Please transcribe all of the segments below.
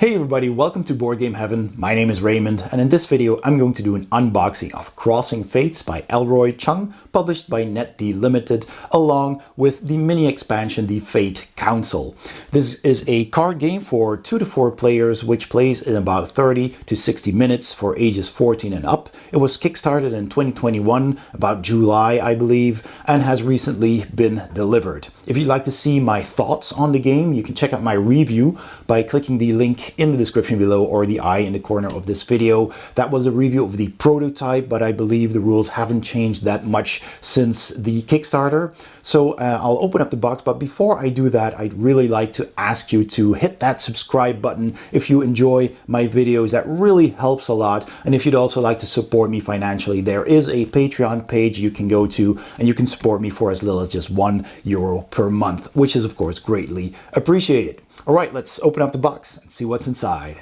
Hey everybody, welcome to Board Game Heaven. My name is Raymond, and in this video I'm going to do an unboxing of Crossing Fates by Elroy Chung, published by NetD Limited, along with the mini expansion, the Fate Council. This is a card game for 2 to 4 players, which plays in about 30 to 60 minutes for ages 14 and up. It was kickstarted in 2021, about July I believe, and has recently been delivered. If you'd like to see my thoughts on the game, you can check out my review by clicking the link in the description below or the eye in the corner of this video. That was a review of the prototype, but I believe the rules haven't changed that much since the Kickstarter. So I'll open up the box, but before I do that, I'd really like to ask you to hit that subscribe button if you enjoy my videos. That really helps a lot. And if you'd also like to support me financially, there is a Patreon page you can go to and you can support me for as little as just €1 per month, which is of course greatly appreciated. All right, let's open up the box and see what's inside.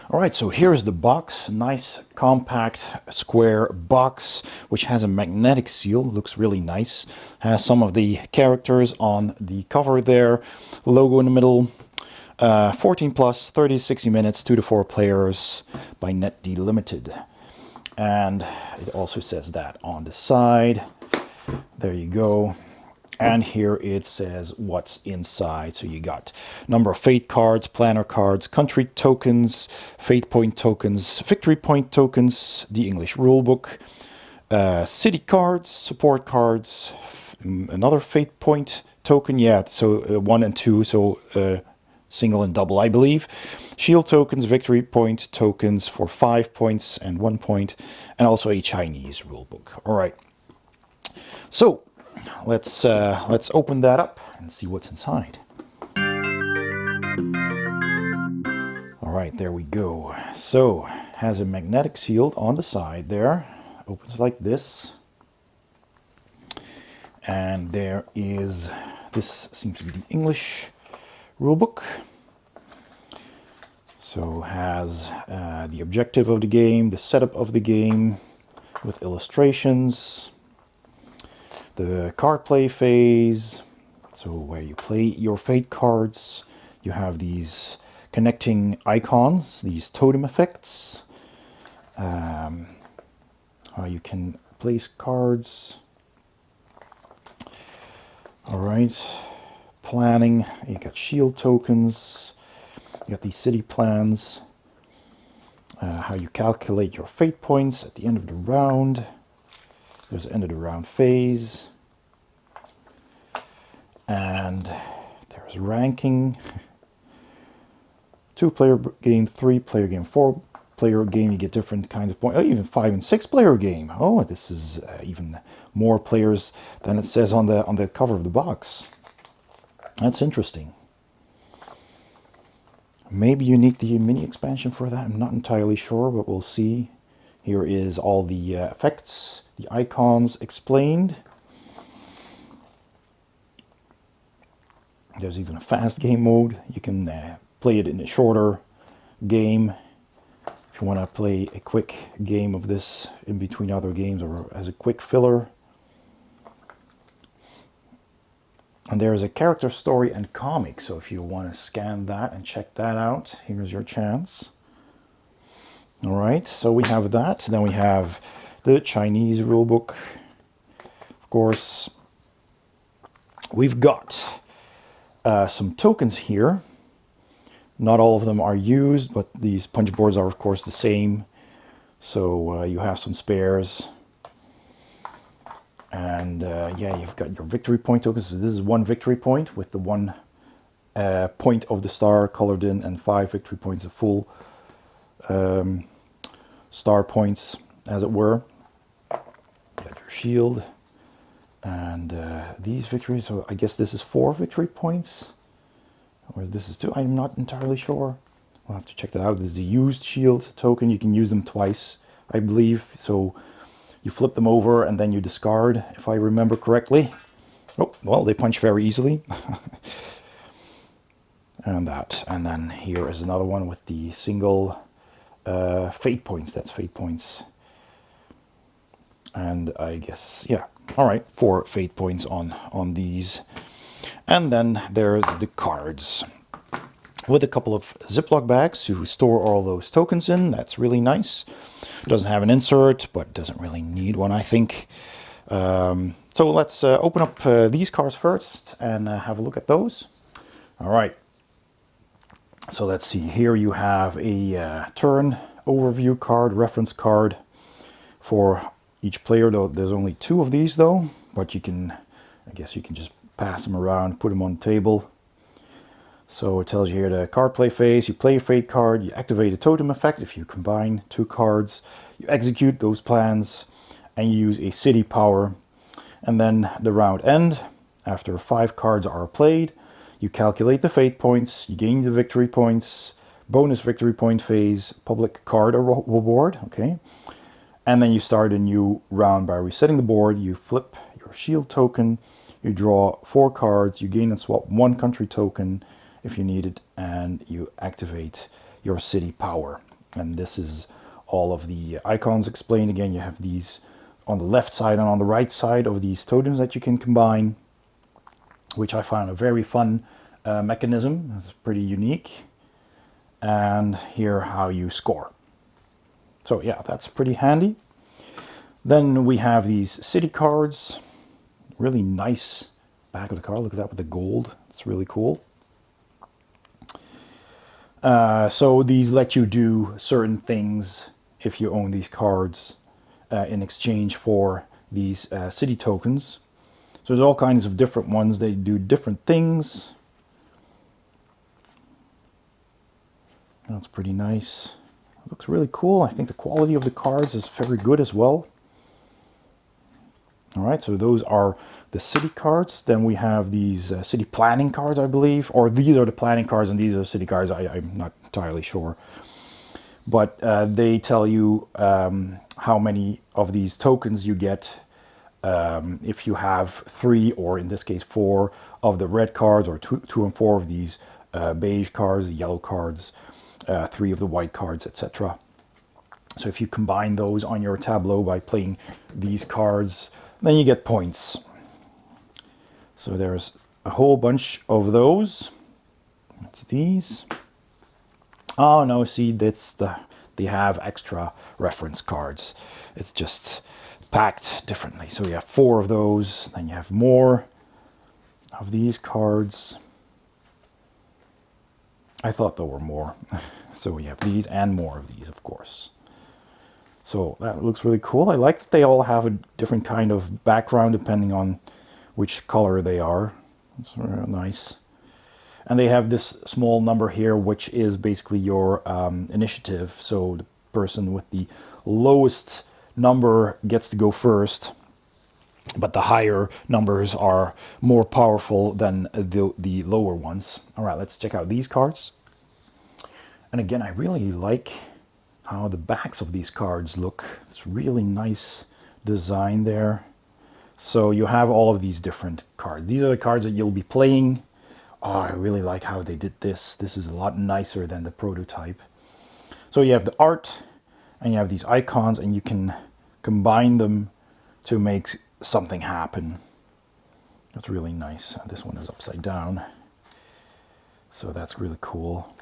All right, so here's the box. Nice, compact, square box, which has a magnetic seal. Looks really nice. Has some of the characters on the cover there. Logo in the middle. 14 plus, 30 to 60 minutes, 2 to 4 players by NetD Limited. And it also says that on the side. There you go. And here it says what's inside. So you got number of fate cards, planner cards, country tokens, fate point tokens, victory point tokens, the English rulebook, city cards, support cards, another fate point token. Yeah, so 1 and 2, so single and double, I believe. Shield tokens, victory point tokens for 5 points and 1 point, and also a Chinese rulebook. All right. So let's open that up and see what's inside. All right, there we go. So has a magnetic seal on the side there. Opens like this. And there is, this seems to be the English rulebook. So has the objective of the game, the setup of the game with illustrations. The card play phase, so where you play your fate cards. You have these connecting icons, these totem effects. How you can place cards. All right, planning. You got shield tokens. You got these city plans. How you calculate your fate points at the end of the round. There's the end of the round phase. And there's ranking. 2-player game, 3-player game, 4-player game. You get different kinds of points. Oh, even 5- and 6-player game. Oh, this is even more players than it says on the cover of the box. That's interesting. Maybe you need the mini expansion for that. I'm not entirely sure, but we'll see. Here is all the effects, the icons explained. There's even a fast game mode. You can play it in a shorter game if you want to play a quick game of this in between other games or as a quick filler. And there's a character story and comic, so if you want to scan that and check that out, here's your chance. All right, so we have that. Then we have the Chinese rulebook. Of course, we've got some tokens here. Not all of them are used, but these punch boards are of course the same. So you have some spares. And yeah, you've got your victory point tokens. So this is 1 victory point with the 1 point of the star colored in, and 5 victory points, of full star points, as it were. You got your shield. And these victories, so I guess this is 4 victory points, or this is 2, I'm not entirely sure. I'll have to check that out. This is the used shield token. You can use them twice, I believe. So you flip them over and then you discard, if I remember correctly. Oh, well, they punch very easily. And that. And then here is another one with the single fate points. That's fate points. And I guess, yeah. All right, 4 fate points on these. And then there's the cards. with a couple of Ziploc bags to store all those tokens in. That's really nice. It doesn't have an insert, but doesn't really need one, I think. So let's open up these cards first and have a look at those. All right. So let's see. Here you have a turn overview card, reference card for each player. Though there's only 2 of these though, but you can, I guess you can just pass them around, put them on the table. So it tells you here the card play phase. You play a fate card, you activate a totem effect if you combine 2 cards, you execute those plans, and you use a city power. And then the round end, after 5 cards are played, you calculate the fate points, you gain the victory points, bonus victory point phase, public card reward, okay? And then you start a new round by resetting the board. You flip your shield token, you draw 4 cards, you gain and swap 1 country token if you need it, and you activate your city power. And this is all of the icons explained. Again, you have these on the left side and on the right side of these totems that you can combine, which I found a very fun mechanism. It's pretty unique. And here how you score. So yeah, that's pretty handy. Then we have these city cards. Really nice back of the card. Look at that with the gold. It's really cool. So these let you do certain things if you own these cards in exchange for these city tokens. So there's all kinds of different ones. They do different things. That's pretty nice. It looks really cool. I think the quality of the cards is very good as well. All right, so those are the city cards. Then we have these city planning cards, I believe. Or these are the planning cards and these are the city cards. I'm not entirely sure. But they tell you how many of these tokens you get if you have 3, or in this case 4, of the red cards, or 2 and 4 of these beige cards, yellow cards, 3 of the white cards, etc. So if you combine those on your tableau by playing these cards, then you get points. So there's a whole bunch of those. That's these. Oh no, see, they have extra reference cards. It's just packed differently. So you have 4 of those, then you have more of these cards. I thought there were more. So we have these and more of these, of course. So that looks really cool. I like that they all have a different kind of background depending on which color they are. It's real nice. And they have this small number here, which is basically your initiative. So the person with the lowest number gets to go first, but the higher numbers are more powerful than the lower ones. All right, let's check out these cards. And again, I really like how the backs of these cards look. It's really nice design there. So you have all of these different cards. These are the cards that you'll be playing. Oh, I really like how they did this. This is a lot nicer than the prototype. So you have the art and you have these icons, and you can combine them to make something happen. That's really nice. This one is upside down. So that's really cool.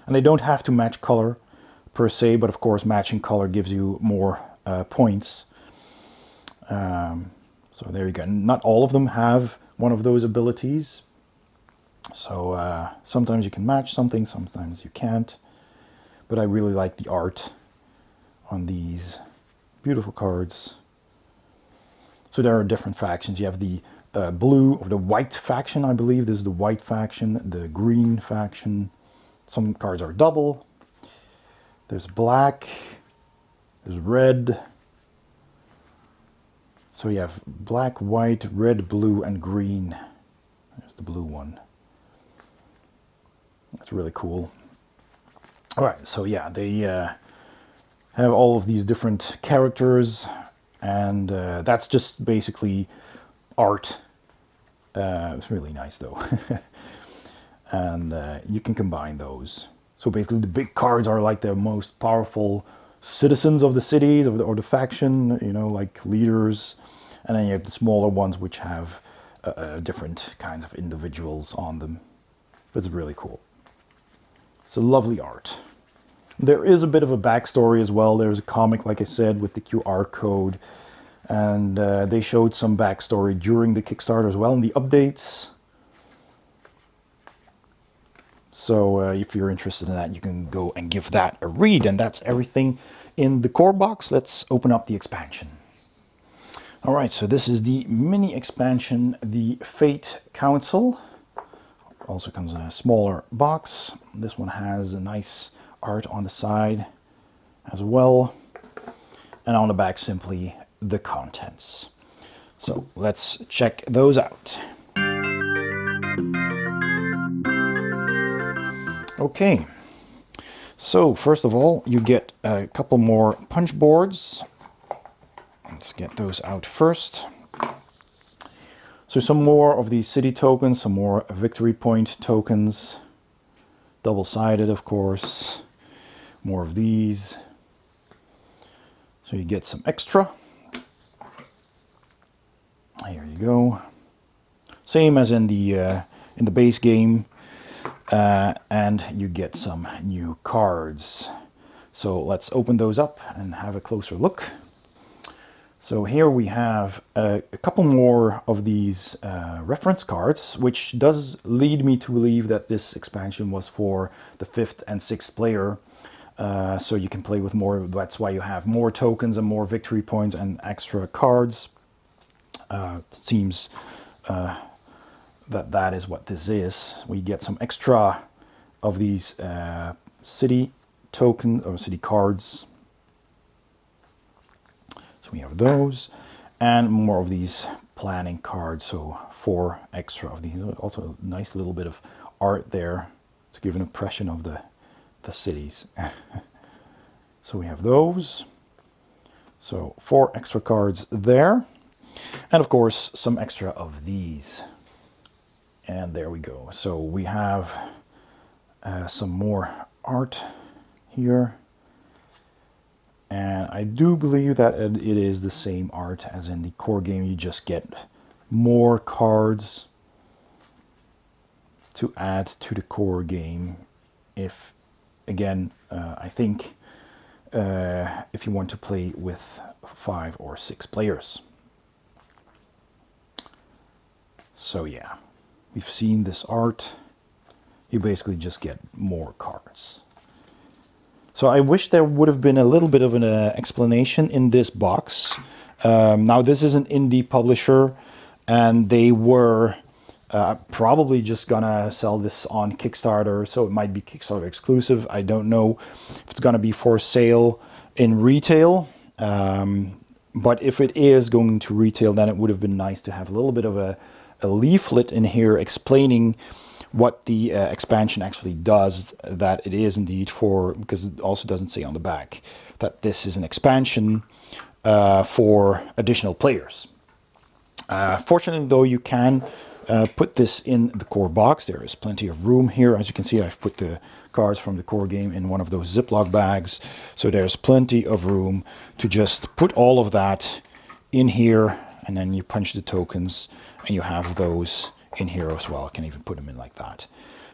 And they don't have to match color per se, but of course matching color gives you more points. So there you go. Not all of them have one of those abilities. So sometimes you can match something, sometimes you can't. But I really like the art on these beautiful cards. So there are different factions. You have the blue or the white faction, I believe. This is the white faction, the green faction. Some cards are double. There's black, there's red. So you have black, white, red, blue, and green. There's the blue one. That's really cool. All right, so yeah, they have all of these different characters, and that's just basically art. It's really nice though. And you can combine those. So basically the big cards are like the most powerful citizens of the cities or the faction, you know, like leaders. And then you have the smaller ones which have different kinds of individuals on them. It's really cool. It's a lovely art. There is a bit of a backstory as well. There's a comic, like I said, with the QR code. And they showed some backstory during the Kickstarter as well in the updates. So if you're interested in that, you can go and give that a read. And that's everything in the core box. Let's open up the expansion. All right, so this is the mini expansion, the Fate Council. Also comes in a smaller box. This one has a nice art on the side as well. And on the back, simply the contents. So let's check those out. Okay, so first of all, you get a couple more punch boards. Let's get those out first. So some more of these city tokens, some more victory point tokens. Double-sided, of course. More of these. So you get some extra. Here you go. Same as in the base game. And you get some new cards. So let's open those up and have a closer look. So here we have a couple more of these reference cards, which does lead me to believe that this expansion was for the 5th and 6th player. So you can play with more. That's why you have more tokens and more victory points and extra cards. It seems that is what this is. We get some extra of these city token or city cards. So we have those and more of these planning cards. So 4 extra of these. Also a nice little bit of art there to give an impression of the cities. So we have those. So 4 extra cards there. And of course some extra of these. And there we go. So we have some more art here. And I do believe that it is the same art as in the core game. You just get more cards to add to the core game. If, again, I think if you want to play with 5 or 6 players. So yeah, we've seen this art. You basically just get more cards. So I wish there would have been a little bit of an explanation in this box. Now this is an indie publisher and they were probably just gonna sell this on Kickstarter. So it might be Kickstarter exclusive. I don't know if it's gonna be for sale in retail. But if it is going to retail, then it would have been nice to have a little bit of a leaflet in here explaining what the expansion actually does, that it is indeed for, because it also doesn't say on the back that this is an expansion for additional players. Fortunately though, you can put this in the core box. There is plenty of room here. As you can see, I've put the cards from the core game in one of those Ziploc bags. So there's plenty of room to just put all of that in here, and then you punch the tokens and you have those in here as well. I can even put them in like that.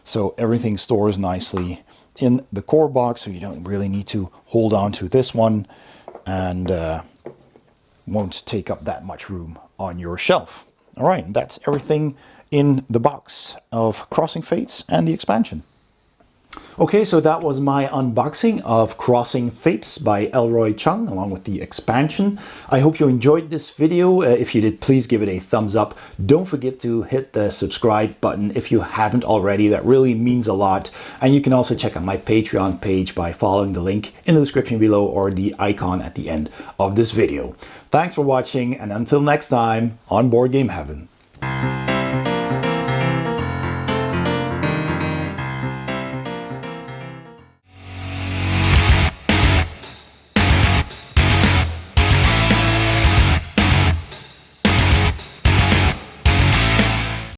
So everything stores nicely in the core box, so you don't really need to hold on to this one, and won't take up that much room on your shelf. All right, that's everything in the box of Crossing Fates and the expansion. Okay, so that was my unboxing of Crossing Fates by Elroy Chung, along with the expansion. I hope you enjoyed this video. If you did, please give it a thumbs up. Don't forget to hit the subscribe button if you haven't already. That really means a lot. And you can also check out my Patreon page by following the link in the description below or the icon at the end of this video. Thanks for watching, and until next time, on Board Game Heaven.